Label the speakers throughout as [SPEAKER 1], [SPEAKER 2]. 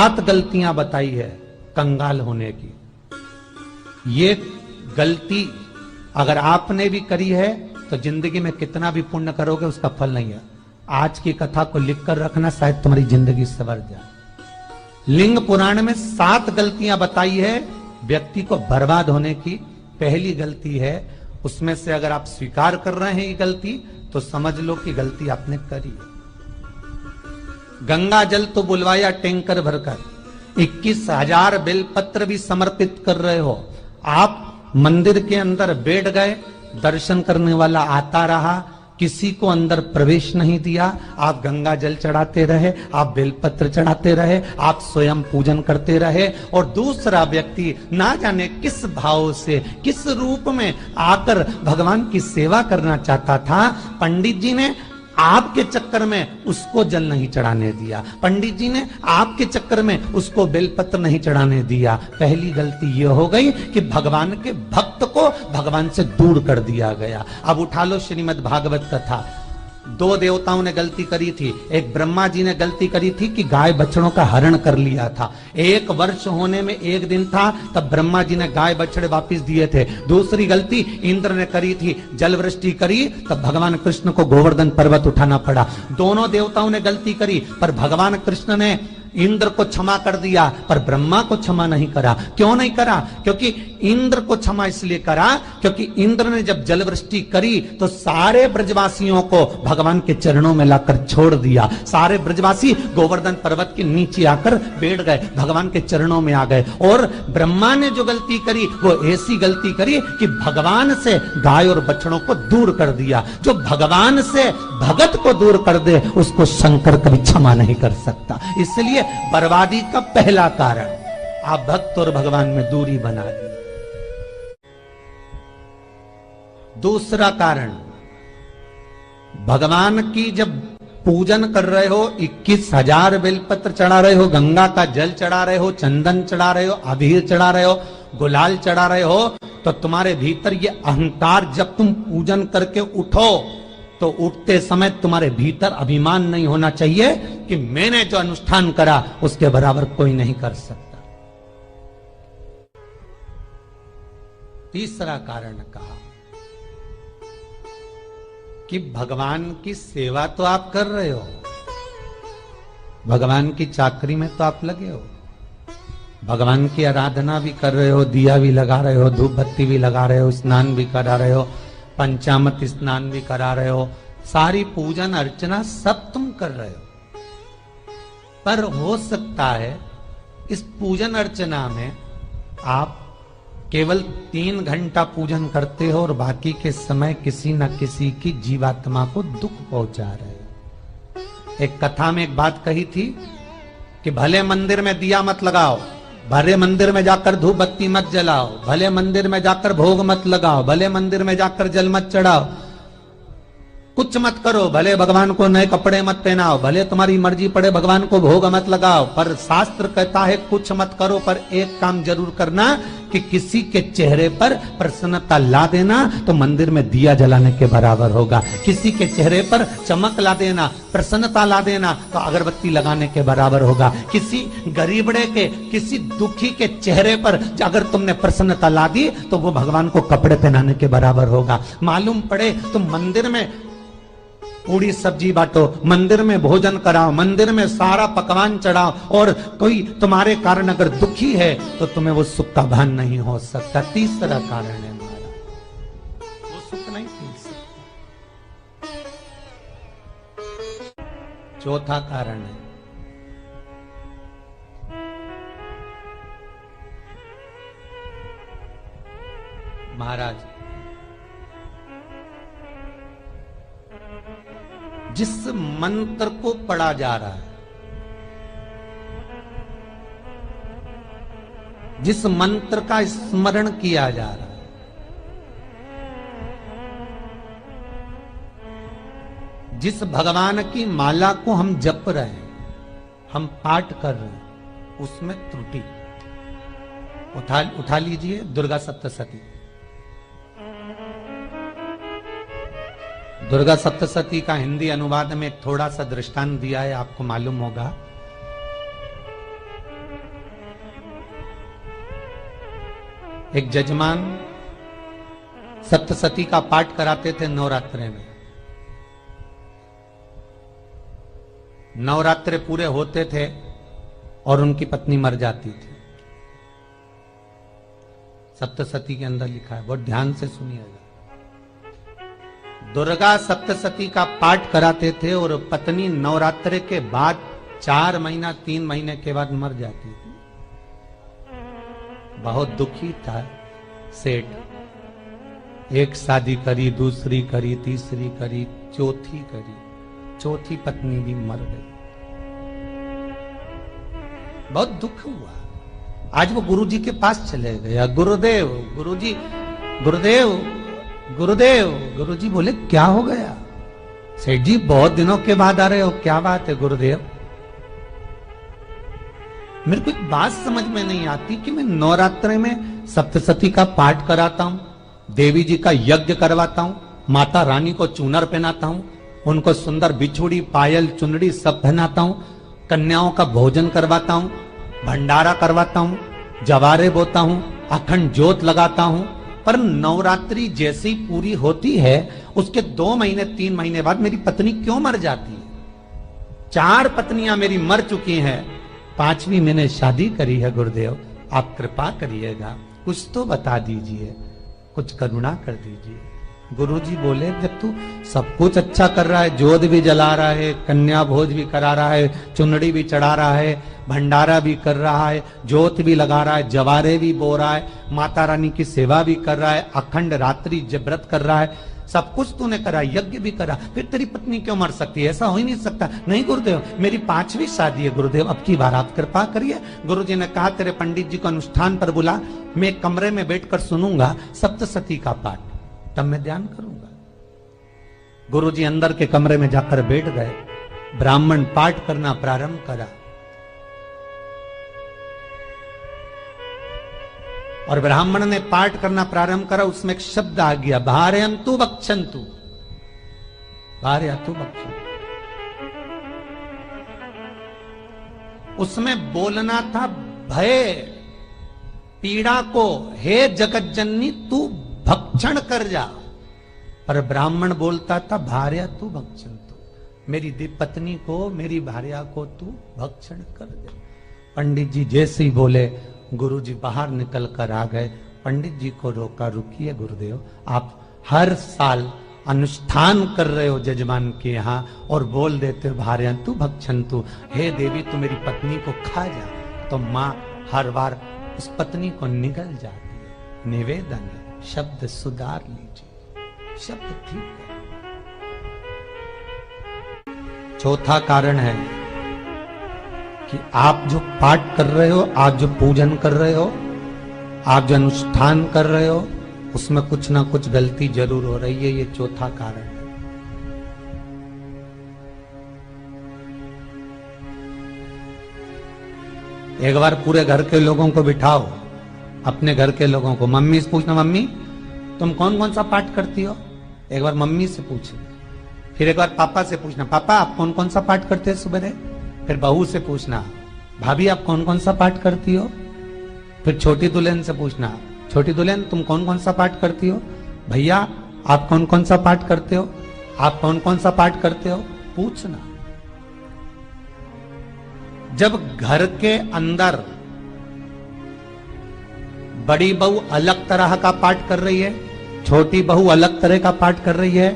[SPEAKER 1] 7 गलतियां बताई है कंगाल होने की। ये गलती अगर आपने भी करी है तो जिंदगी में कितना भी पुण्य करोगे उसका फल नहीं है। आज की कथा को लिखकर रखना, शायद तुम्हारी जिंदगी संवर जाए। लिंग पुराण में 7 गलतियां बताई है व्यक्ति को बर्बाद होने की। पहली गलती है, उसमें से अगर आप स्वीकार कर रहे हैं ये गलती तो समझ लो कि गलती आपने करी है। गंगा जल तो बुलवाया टैंकर भरकर, 21,000 बेलपत्र भी समर्पित कर रहे हो। आप मंदिर के अंदर बैठ गए, दर्शन करने वाला आता रहा, किसी को अंदर प्रवेश नहीं दिया। आप गंगा जल चढ़ाते रहे, आप बेलपत्र चढ़ाते रहे, आप स्वयं पूजन करते रहे, और दूसरा व्यक्ति ना जाने किस भाव से, किस रूप में आकर भगवान की सेवा करना चाहता था। पंडित जी ने आपके चक्कर में उसको जल नहीं चढ़ाने दिया, पंडित जी ने आपके चक्कर में उसको बेलपत्र नहीं चढ़ाने दिया। पहली गलती यह हो गई कि भगवान के भक्त को भगवान से दूर कर दिया गया। अब उठा लो श्रीमद् भागवत कथा। 2 देवताओं ने गलती करी थी। एक ब्रह्मा जी ने गलती करी थी कि गाय बछड़ों का हरण कर लिया था। 1 वर्ष होने में 1 दिन था तब ब्रह्मा जी ने गाय बछड़े वापस दिए थे। दूसरी गलती इंद्र ने करी थी, जल वृष्टि करी तब भगवान कृष्ण को गोवर्धन पर्वत उठाना पड़ा। दोनों देवताओं ने गलती करी पर भगवान कृष्ण ने इंद्र को क्षमा कर दिया पर ब्रह्मा को क्षमा नहीं करा। क्यों नहीं करा? क्योंकि इंद्र को क्षमा इसलिए करा क्योंकि इंद्र ने जब जलवृष्टि करी तो सारे ब्रजवासियों को भगवान के चरणों में लाकर छोड़ दिया। सारे ब्रजवासी गोवर्धन पर्वत के नीचे आकर बैठ गए, भगवान के चरणों में आ गए। और ब्रह्मा ने जो गलती करी वो ऐसी गलती करी कि भगवान से गाय और बछड़ों को दूर कर दिया। जो भगवान से भगत को दूर कर दे उसको शंकर कभी क्षमा नहीं कर सकता। इसलिए बर्बादी का पहला कारण आप भक्त और भगवान में दूरी बना दी। दूसरा कारण, भगवान की जब पूजन कर रहे हो, 21,000 बेलपत्र चढ़ा रहे हो, गंगा का जल चढ़ा रहे हो, चंदन चढ़ा रहे हो, अबीर चढ़ा रहे हो, गुलाल चढ़ा रहे हो, तो तुम्हारे भीतर ये अहंकार, जब तुम पूजन करके उठो तो उठते समय तुम्हारे भीतर अभिमान नहीं होना चाहिए कि मैंने जो अनुष्ठान करा उसके बराबर कोई नहीं कर सकता। तीसरा कारण कहा कि भगवान की सेवा तो आप कर रहे हो, भगवान की चाकरी में तो आप लगे हो, भगवान की आराधना भी कर रहे हो, दिया भी लगा रहे हो, धूप बत्ती भी लगा रहे हो, स्नान भी करा रहे हो, पंचामृत स्नान भी करा रहे हो, सारी पूजन अर्चना सब तुम कर रहे हो। पर हो सकता है इस पूजन अर्चना में आप केवल 3 घंटा पूजन करते हो और बाकी के समय किसी न किसी की जीवात्मा को दुख पहुंचा रहे हो। एक कथा में एक बात कही थी कि भले मंदिर में दिया मत लगाओ, भले मंदिर में जाकर धूप बत्ती मत जलाओ, भले मंदिर में जाकर भोग मत लगाओ, भले मंदिर में जाकर जल मत चढ़ाओ, कुछ मत करो, भले भगवान को नए कपड़े मत पहनाओ, भले तुम्हारी मर्जी पड़े भगवान को भोग मत लगाओ, पर शास्त्र कहता है कुछ मत करो, पर एक काम जरूर करना कि किसी के चेहरे पर प्रसन्नता ला देना तो मंदिर में दिया जलाने के बराबर होगा। किसी के चेहरे पर चमक ला देना, प्रसन्नता ला देना तो अगरबत्ती लगाने के बराबर होगा। किसी गरीबड़े के, किसी दुखी के चेहरे पर अगर तुमने प्रसन्नता ला दी तो वो भगवान को कपड़े पहनाने के बराबर होगा। मालूम पड़े तुम मंदिर में पूरी सब्जी बांटो, मंदिर में भोजन कराओ, मंदिर में सारा पकवान चढ़ाओ, और कोई तुम्हारे कारण अगर दुखी है तो तुम्हें वो सुख का भान नहीं हो सकता। तीसरा कारण है हमारा, वो सुख नहीं मिल सकता। चौथा कारण है महाराज, जिस मंत्र को पढ़ा जा रहा है, जिस मंत्र का स्मरण किया जा रहा है, जिस भगवान की माला को हम जप रहे हैं, हम पाठ कर रहे हैं, उसमें त्रुटि उठा लीजिए। दुर्गा सप्तशती, दुर्गा सप्तशती का हिंदी अनुवाद में थोड़ा सा दृष्टांत दिया है, आपको मालूम होगा। एक जजमान सप्तसती का पाठ कराते थे नवरात्रे में। नवरात्रे पूरे होते थे और उनकी पत्नी मर जाती थी। सप्तसती के अंदर लिखा है, बहुत ध्यान से सुनिएगा। दुर्गा सप्तसती का पाठ कराते थे और पत्नी नवरात्रे के बाद 4 महीना 3 महीने के बाद मर जाती थी। बहुत दुखी था सेठ। एक शादी करी, दूसरी करी, तीसरी करी, चौथी करी, चौथी पत्नी भी मर गई। बहुत दुख हुआ। आज वो गुरुजी के पास चले गया, गुरुदेव, गुरुजी, गुरुदेव, गुरुदेव। गुरुजी बोले क्या हो गया? सेठ जी बहुत दिनों के बाद आ रहे हो, क्या बात है गुरुदेव? मेरे को एक बात समझ में नहीं आती कि मैं नवरात्रे में सप्तसती का पाठ कराता हूं, देवी जी का यज्ञ करवाता हूं, माता रानी को चूनर पहनाता हूं, उनको सुंदर बिछुड़ी, पायल, चुनरी सब पहनाता हूं, कन्याओं का भोजन करवाता हूं, भंडारा करवाता हूं, जवारे बोता हूं, अखंड ज्योत लगाता हूं, पर नवरात्रि जैसी पूरी होती है उसके 2 महीने 3 महीने बाद मेरी पत्नी क्यों मर जाती है? 4 पत्नियां मेरी मर चुकी हैं, 5वीं मैंने शादी करी है। गुरुदेव आप कृपा करिएगा, कुछ तो बता दीजिए, कुछ करुणा कर दीजिए। गुरुजी बोले जब तू सब कुछ अच्छा कर रहा है, जोत भी जला रहा है, कन्या भोज भी करा रहा है, चुनरी भी चढ़ा रहा है, भंडारा भी कर रहा है, जोत भी लगा रहा है, जवारे भी बो रहा है, माता रानी की सेवा भी कर रहा है, अखंड रात्रि व्रत कर रहा है, सब कुछ तूने करा, यज्ञ भी करा, फिर तेरी पत्नी क्यों मर सकती है? ऐसा हो ही नहीं सकता। नहीं गुरुदेव मेरी 5वीं शादी है गुरुदेव, अब की बार आप कृपा करिए। गुरुजी ने कहा तेरे पंडित जी को अनुष्ठान पर बुला, मैं कमरे में बैठकर सुनूंगा सप्तसती का पाठ, तब मैं ध्यान करूंगा। गुरुजी अंदर के कमरे में जाकर बैठ गए, ब्राह्मण पाठ करना प्रारंभ करा और ब्राह्मण ने पाठ करना प्रारंभ करा। उसमें एक शब्द आ गया, भारयंतु बक्षन्तु, भारयंतु बक्षन्तु। उसमें बोलना था भय पीड़ा को, हे जगत जननी तू भक्षण कर जा, पर ब्राह्मण बोलता था भारयंतु बक्षन्तु, मेरी पत्नी को, मेरी भार्या को तू भक्षण कर दे। पंडित जी जैसे ही बोले गुरुजी बाहर निकल कर आ गए। पंडित जी को रोका, रुकिए गुरुदेव, आप हर साल अनुष्ठान कर रहे हो जजमान के यहाँ और बोल देते हो भारयंतु भक्षन्तु, हे देवी तू मेरी पत्नी को खा जा, तो माँ हर बार उस पत्नी को निगल जाती है। निवेदन है, शब्द सुधार लीजिए, शब्द ठीक है। चौथा कारण है कि आप जो पाठ कर रहे हो, आप जो पूजन कर रहे हो, आप जो अनुष्ठान कर रहे हो, उसमें कुछ ना कुछ गलती जरूर हो रही है। ये चौथा कारण है। एक बार पूरे घर के लोगों को बिठाओ, अपने घर के लोगों को, मम्मी से पूछना, मम्मी तुम कौन कौन सा पाठ करती हो? एक बार मम्मी से पूछना। फिर एक बार पापा से पूछना, पापा आप कौन कौन सा पाठ करते हैं सुबह? फिर बहू से पूछना, भाभी आप कौन कौन सा पाठ करती हो? फिर छोटी दुल्हन से पूछना, छोटी दुल्हन तुम कौन कौन सा पाठ करती हो? भैया आप कौन कौन सा पाठ करते हो? आप कौन कौन सा पाठ करते हो? पूछना। जब घर के अंदर बड़ी बहू अलग तरह का पाठ कर रही है, छोटी बहू अलग तरह का पाठ कर रही है,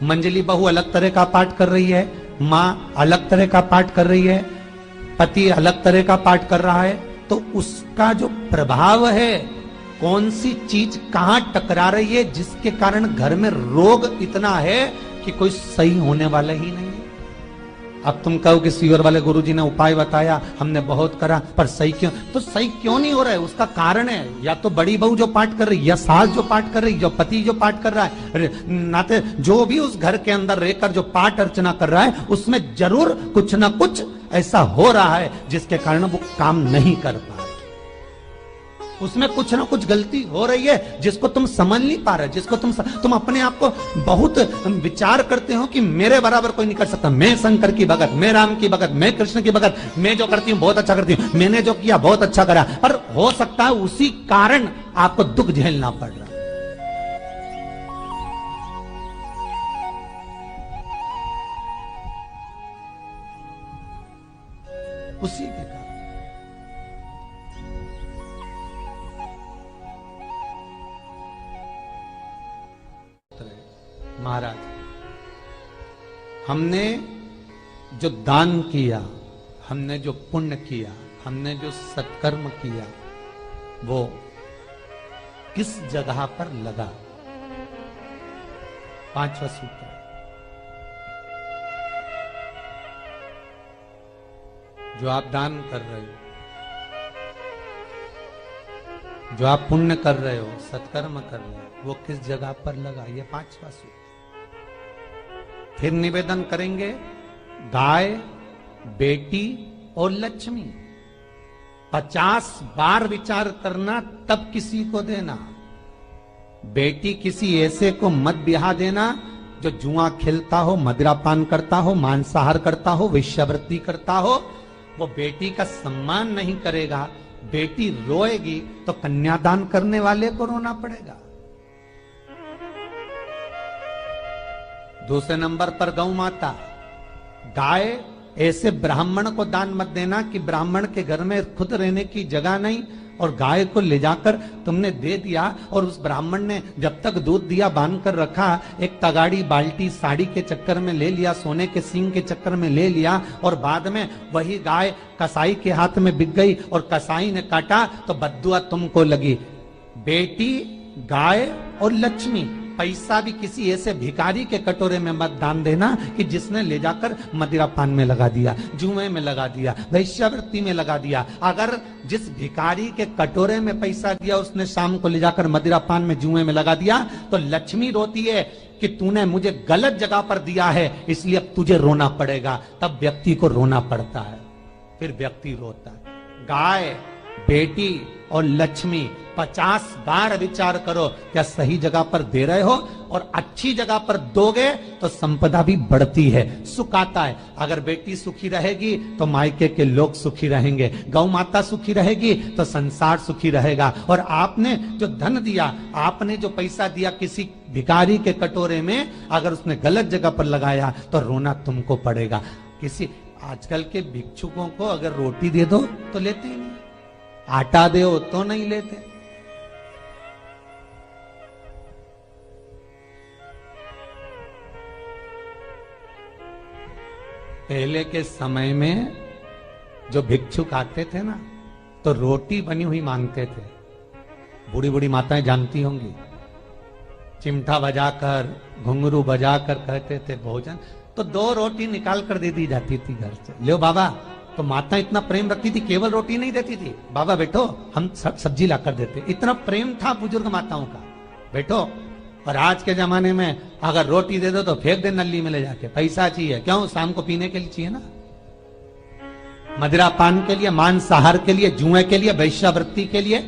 [SPEAKER 1] मंजली बहू अलग तरह का पाठ कर रही है, माँ अलग तरह का पाठ कर रही है, पति अलग तरह का पाठ कर रहा है, तो उसका जो प्रभाव है, कौन सी चीज कहां टकरा रही है, जिसके कारण घर में रोग इतना है कि कोई सही होने वाला ही नहीं है। अब तुम कहो कि सीवर वाले गुरुजी ने उपाय बताया, हमने बहुत करा, पर सही क्यों? तो सही क्यों नहीं हो रहा है? उसका कारण है या तो बड़ी बहू जो पाठ कर रही, या सास जो पाठ कर रही, जो पति जो पाठ कर रहा है, नाते जो भी उस घर के अंदर रहकर जो पाठ अर्चना कर रहा है, उसमें जरूर कुछ ना कुछ ऐसा हो रहा है जिसके कारण वो काम नहीं कर पा रहे। उसमें कुछ ना कुछ गलती हो रही है जिसको तुम समझ नहीं पा रहे, जिसको तुम अपने आप को बहुत विचार करते हो कि मेरे बराबर कोई नहीं कर सकता, मैं शंकर की भगत, मैं राम की भगत, मैं कृष्ण की भगत, मैं जो करती हूँ बहुत अच्छा करती हूँ, मैंने जो किया बहुत अच्छा करा, पर हो सकता है उसी कारण आपको दुख झेलना पड़ रहा। उसी के कारण महाराज, हमने जो दान किया, हमने जो पुण्य किया, हमने जो सत्कर्म किया, वो किस जगह पर लगा? पांचवा सूत्र, जो आप दान कर रहे हो, जो आप पुण्य कर रहे हो, सत्कर्म कर रहे हो, वो किस जगह पर लगा? ये पांचवा सूत्र। फिर निवेदन करेंगे, गाय, बेटी और लक्ष्मी 50 बार विचार करना, तब किसी को देना। बेटी किसी ऐसे को मत ब्याह देना जो जुआ खेलता हो, मदिरापान करता हो, मांसाहार करता हो, वेश्यावृत्ति करता हो। वो बेटी का सम्मान नहीं करेगा, बेटी रोएगी तो कन्यादान करने वाले को रोना पड़ेगा। दूसरे नंबर पर गौ माता, गाय ऐसे ब्राह्मण को दान मत देना कि ब्राह्मण के घर में खुद रहने की जगह नहीं और गाय को ले जाकर तुमने दे दिया और उस ब्राह्मण ने जब तक दूध दिया बांध कर रखा, एक तगाड़ी बाल्टी साड़ी के चक्कर में ले लिया, सोने के सींग के चक्कर में ले लिया और बाद में वही गाय कसाई के हाथ में बिक गई और कसाई ने काटा तो बद्दुआ तुमको लगी। बेटी, गाय और लक्ष्मी, पैसा भी किसी ऐसे भिखारी के कटोरे में मत दान देना कि जिसने ले जाकर मदिरापान में लगा दिया, जुए में लगा दिया, वेश्यावृत्ति में लगा दिया। अगर जिस भिखारी के कटोरे में पैसा दिया उसने शाम को ले जाकर मदिरापान में, जुए में लगा दिया, तो लक्ष्मी रोती है कि तूने मुझे गलत जगह पर दिया है, इसलिए अब तुझे रोना पड़ेगा। तब व्यक्ति को रोना पड़ता है, फिर व्यक्ति रोता है। गाय, बेटी और लक्ष्मी 50 बार विचार करो, क्या सही जगह पर दे रहे हो? और अच्छी जगह पर दोगे तो संपदा भी बढ़ती है, सुख आता है। अगर बेटी सुखी रहेगी तो मायके के लोग सुखी रहेंगे, गौ माता सुखी रहेगी तो संसार सुखी रहेगा। और आपने जो धन दिया, आपने जो पैसा दिया किसी भिखारी के कटोरे में, अगर उसने गलत जगह पर लगाया तो रोना तुमको पड़ेगा। किसी आजकल के भिक्षुकों को अगर रोटी दे दो तो लेते ही नहीं, आटा दो तो नहीं लेते। पहले के समय में जो भिक्षुक आते थे ना, तो रोटी बनी हुई मांगते थे। बूढ़ी बूढ़ी माताएं जानती होंगी, चिमटा बजाकर, घुंघरू बजाकर कहते थे भोजन, तो 2 रोटी निकाल कर दे दी जाती थी घर से। लो बाबा, तो माता इतना प्रेम रखती थी, केवल रोटी नहीं देती थी, बाबा बैठो हम सब्जी ला कर देते। इतना प्रेम था बुजुर्ग माताओं का, बैठो। और आज के जमाने में अगर रोटी दे दो तो फेंक दे नली में ले जाके, पैसा चाहिए। क्यों? शाम को पीने के लिए चाहिए ना, मदिरा पान के लिए, मांसाहार के लिए, जुए के लिए, वैश्यावृत्ति के लिए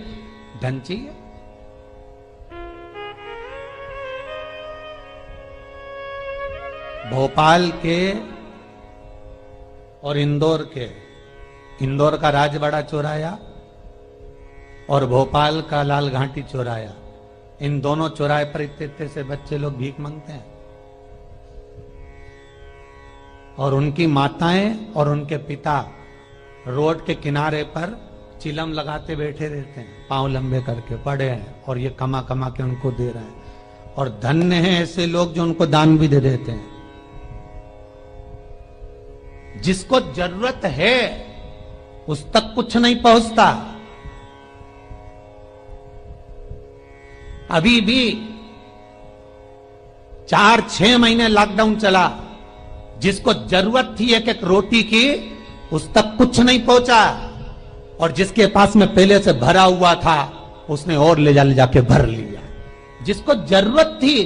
[SPEAKER 1] धन चाहिए। भोपाल के और इंदौर का राजवाड़ा चौराया और भोपाल का लाल घाटी चौराया, इन दोनों चौराहे पर इतने से बच्चे लोग भीख मांगते हैं और उनकी माताएं और उनके पिता रोड के किनारे पर चिलम लगाते बैठे रहते हैं, पांव लंबे करके पड़े हैं और ये कमा कमा के उनको दे रहे हैं। और धन्य हैं ऐसे लोग जो उनको दान भी दे देते हैं। जिसको जरूरत है उस तक कुछ नहीं पहुंचता। अभी भी 4-6 महीने लॉकडाउन चला, जिसको जरूरत थी एक एक रोटी की उस तक कुछ नहीं पहुंचा, और जिसके पास में पहले से भरा हुआ था उसने और ले जाके भर लिया। जिसको जरूरत थी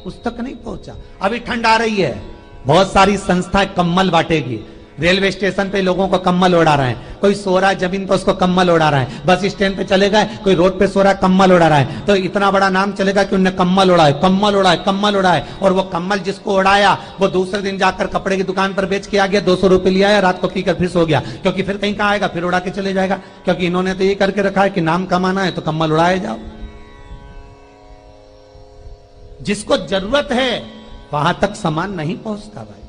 [SPEAKER 1] उस तक नहीं पहुंचा। अभी ठंड आ रही है, बहुत सारी संस्थाएं कंबल बांटेगी। रेलवे स्टेशन पे लोगों को कम्बल उड़ा रहे हैं, कोई सो रहा है जमीन पर उसको कम्बल उड़ा रहा है, बस स्टैंड पे चले गए कोई रोड पे सो रहा है कम्बल उड़ा रहा है, तो इतना बड़ा नाम चलेगा कि उनने कम्बल उड़ाए, कम्बल उड़ाए, कम्बल उड़ाए। और वो कम्बल जिसको उड़ाया वो दूसरे दिन जाकर कपड़े की दुकान पर बेच के आ गया, 200 रुपए लिया, रात को पीकर फिर सो गया, क्योंकि फिर कहीं कहाँ आएगा, फिर उड़ा के चले जाएगा, क्योंकि इन्होंने तो ये करके रखा है कि नाम कमाना है तो कम्बल उड़ाए जाओ। जिसको जरूरत है वहां तक सामान नहीं पहुंचता भाई,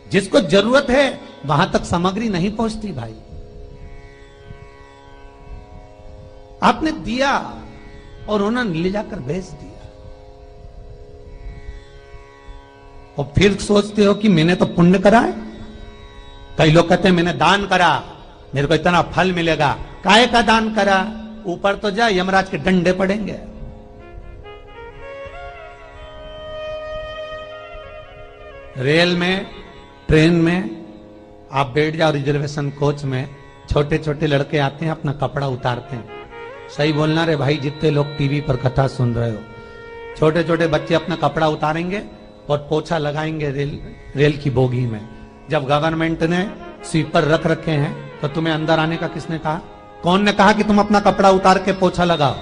[SPEAKER 1] जिसको जरूरत है वहां तक सामग्री नहीं पहुंचती भाई। आपने दिया और उन्होंने ले जाकर बेच दिया, और फिर सोचते हो कि मैंने तो पुण्य करा है। कई लोग कहते हैं मैंने दान करा, मेरे को इतना फल मिलेगा। काहे का दान करा? ऊपर तो जा, यमराज के डंडे पड़ेंगे। रेल में, ट्रेन में आप बैठ जाओ, रिजर्वेशन कोच में, छोटे छोटे लड़के आते हैं अपना कपड़ा उतारते हैं। सही बोलना रे भाई, जितने लोग टीवी पर कथा सुन रहे हो, छोटे छोटे बच्चे अपना कपड़ा उतारेंगे और पोछा लगाएंगे रेल की बोगी में। जब गवर्नमेंट ने स्वीपर रख रखे हैं तो तुम्हें अंदर आने का किसने कहा? कौन ने कहा कि तुम अपना कपड़ा उतार के पोछा लगाओ?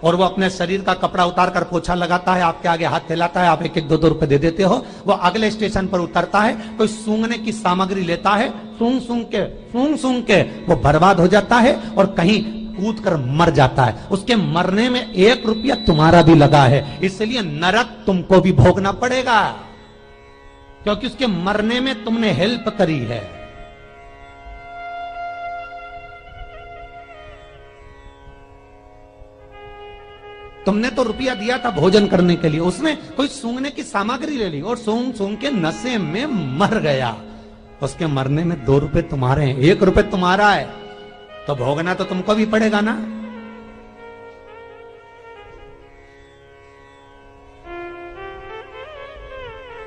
[SPEAKER 1] और वो अपने शरीर का कपड़ा उतार कर पोछा लगाता है, आपके आगे हाथ फैलाता है, आप 1-1, 2-2 रुपए दे देते हो। वो अगले स्टेशन पर उतरता है, कोई सूंघने की सामग्री लेता है, सूंघ सूंघ के वो बर्बाद हो जाता है और कहीं कूद कर मर जाता है। उसके मरने में 1 रुपया तुम्हारा भी लगा है, इसलिए नरक तुमको भी भोगना पड़ेगा, क्योंकि उसके मरने में तुमने हेल्प करी है। तुमने तो रुपया दिया था भोजन करने के लिए, उसने कोई सूंघने की सामग्री ले ली और सूंघ सूंघ के नशे में मर गया। उसके मरने में 2 रुपए तुम्हारे हैं, 1 रुपए तुम्हारा है, तो भोगना तो तुमको भी पड़ेगा ना।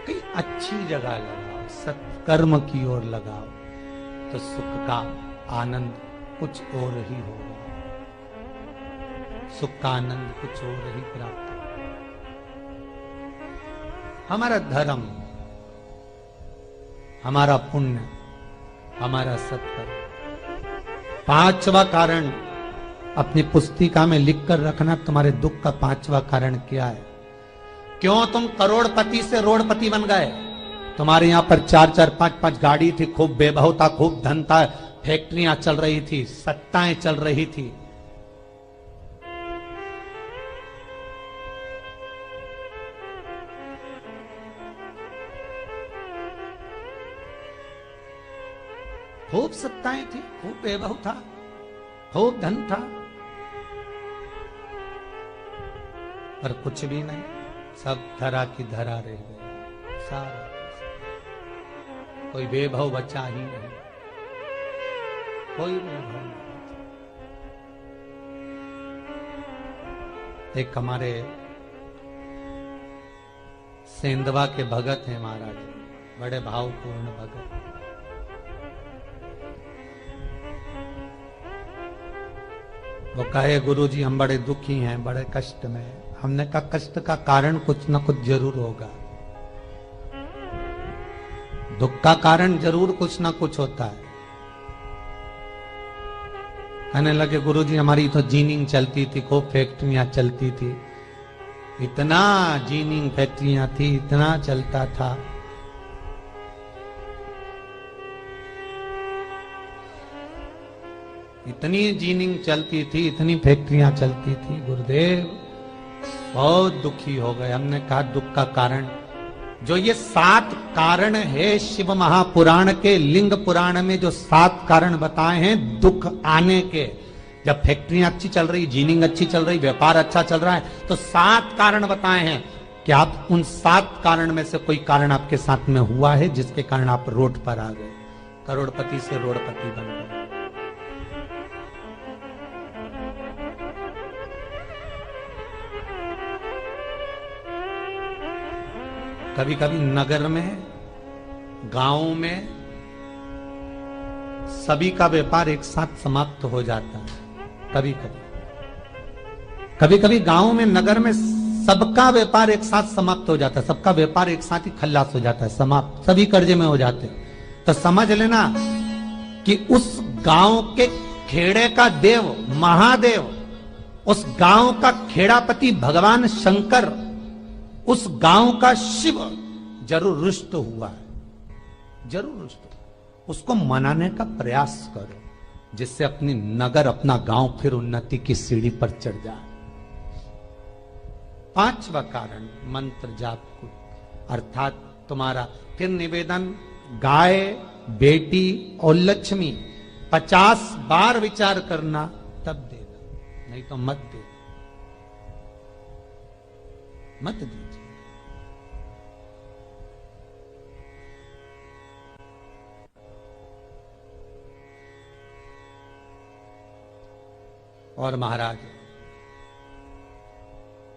[SPEAKER 1] कहीं अच्छी जगह लगाओ, सत्कर्म की ओर लगाओ, तो सुख का आनंद कुछ और ही होगा, सुख का आनंद कुछ और ही प्राप्त होगा। हमारा धर्म, हमारा पुण्य, हमारा सत्कर्म। 5वां कारण अपनी पुस्तिका में लिखकर रखना, तुम्हारे दुख का 5वां कारण क्या है? क्यों तुम करोड़पति से रोड़पति बन गए? तुम्हारे यहां पर 4-4, 5-5 गाड़ी थी, खूब वैभव था, खूब धन था, फैक्ट्रियां चल रही थी, सत्ताएं चल रही थी। खूब सत्ताएं थी, खूब वैभव था, खूब धन था, पर कुछ भी नहीं, सब धरा की धरा रह गए। सारा कोई वैभव बचा ही नहीं, कोई वैभव नहीं। एक हमारे सेंधवा के भगत हैं महाराज, बड़े भावपूर्ण भगत। वो कहे गुरुजी हम बड़े दुखी हैं, बड़े कष्ट में। हमने कहा कष्ट का कारण कुछ ना कुछ जरूर होगा, दुख का कारण जरूर कुछ ना कुछ होता है। कहने लगे गुरुजी हमारी तो जीनिंग चलती थी, खूब फैक्ट्रियां चलती थी, इतना जीनिंग फैक्ट्रियां थी, इतना चलता था। इतनी जीनिंग चलती थी, इतनी फैक्ट्रियां चलती थी, गुरुदेव बहुत दुखी हो गए। हमने कहा दुख का कारण, जो ये 7 कारण है शिव महापुराण के, लिंग पुराण में जो 7 कारण बताए हैं दुख आने के, जब फैक्ट्रियां अच्छी चल रही, जीनिंग अच्छी चल रही, व्यापार अच्छा चल रहा है, तो 7 कारण बताए हैं कि आप उन 7 कारण में से कोई कारण आपके साथ में हुआ है जिसके कारण आप रोड पर आ गए, करोड़पति से रोडपति बन गए। कभी कभी नगर में, गांव में सभी का व्यापार एक साथ समाप्त हो जाता है। कभी कभी गांव में, नगर में सबका व्यापार एक साथ समाप्त हो जाता है, सबका व्यापार एक साथ ही खल्लास हो जाता है, समाप्त, सभी कर्जे में हो जाते हैं। तो समझ लेना कि उस गांव के खेड़े का देव महादेव, उस गांव का खेड़ापति भगवान शंकर, उस गांव का शिव जरूर रुष्ट हुआ है, जरूर रुष्ट हुआ। उसको मनाने का प्रयास करो, जिससे अपनी नगर, अपना गांव फिर उन्नति की सीढ़ी पर चढ़ जाए। पांचवा कारण मंत्र जाप को, अर्थात तुम्हारा फिर निवेदन, गाय, बेटी और लक्ष्मी 50 बार विचार करना, तब देना, नहीं तो मत दे, मत दीजिए। और महाराज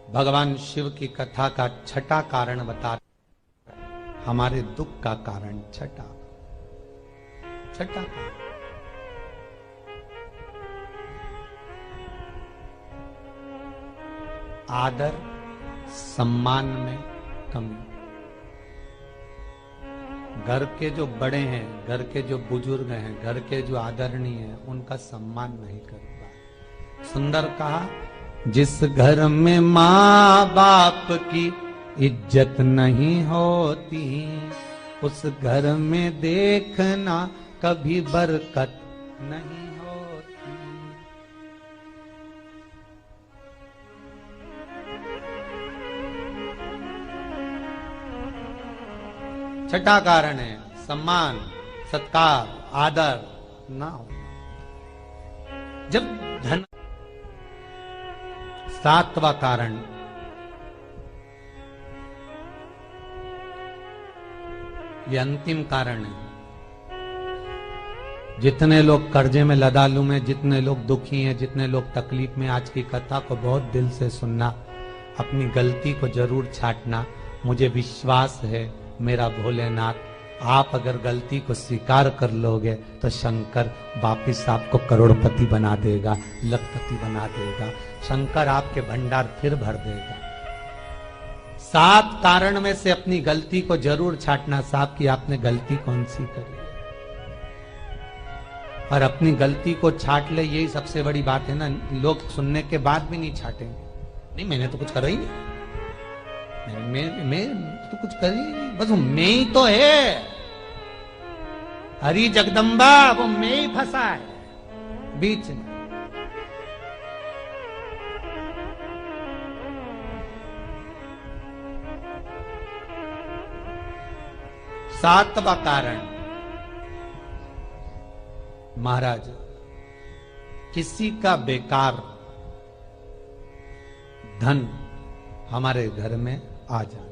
[SPEAKER 1] भगवान शिव की कथा का छठा कारण बता, हमारे दुख का कारण छठा कारण, आदर सम्मान में कमी। घर के जो बड़े हैं, घर के जो बुजुर्ग हैं, घर के जो आदरणीय हैं, उनका सम्मान नहीं कर पाए। सुंदर कहा, जिस घर में माँ बाप की इज्जत नहीं होती, उस घर में देखना कभी बरकत नहीं होती। छठा कारण है सम्मान, सत्कार, आदर ना हो। जब धन, सातवां कारण ये अंतिम कारण है। जितने लोग कर्जे में, लदालू में, जितने लोग दुखी हैं, जितने लोग तकलीफ में, आज की कथा को बहुत दिल से सुनना, अपनी गलती को जरूर छांटना। मुझे विश्वास है मेरा भोलेनाथ, आप अगर गलती को स्वीकार कर लोगे तो शंकर वापिस आपको करोड़पति बना देगा, लखपति बना देगा। शंकर आपके भंडार फिर भर देगा। 7 कारण में से अपनी गलती को जरूर छांटना। साहब की आपने गलती कौन सी करी, और अपनी गलती को छांट ले, यही सबसे बड़ी बात है ना। लोग सुनने के बाद भी नहीं छाटेंगे, नहीं मैंने तो कुछ करा ही नहीं, मैं तो कुछ कर ही नहीं, बस मैं ही तो है, हरी जगदम्बा वो मैं ही फंसा है बीच में। सातवां कारण महाराज, किसी का बेकार धन हमारे घर में आ जाए।